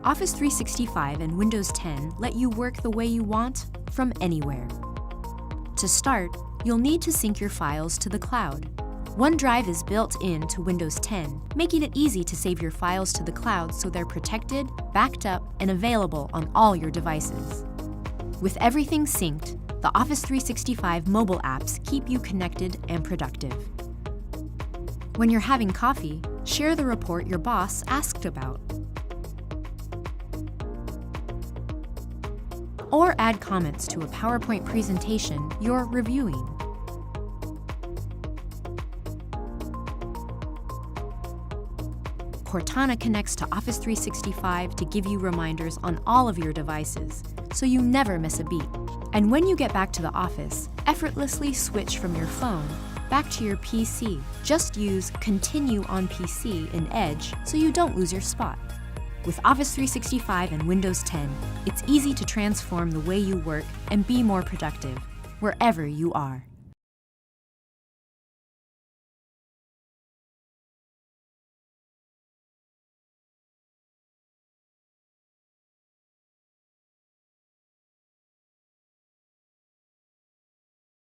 Office 365 and Windows 10 let you work the way you want from anywhere. To start, you'll need to sync your files to the cloud. OneDrive is built into Windows 10, making it easy to save your files to the cloud so they're protected, backed up, and available on all your devices. With everything synced, the Office 365 mobile apps keep you connected and productive. When you're having coffee, share the report your boss asked about. Or add comments to a PowerPoint presentation you're reviewing. Cortana connects to Office 365 to give you reminders on all of your devices, so you never miss a beat. And when you get back to the office, effortlessly switch from your phone back to your PC. Just use Continue on PC in Edge so you don't lose your spot. With Office 365 and Windows 10, it's easy to transform the way you work and be more productive, wherever you are.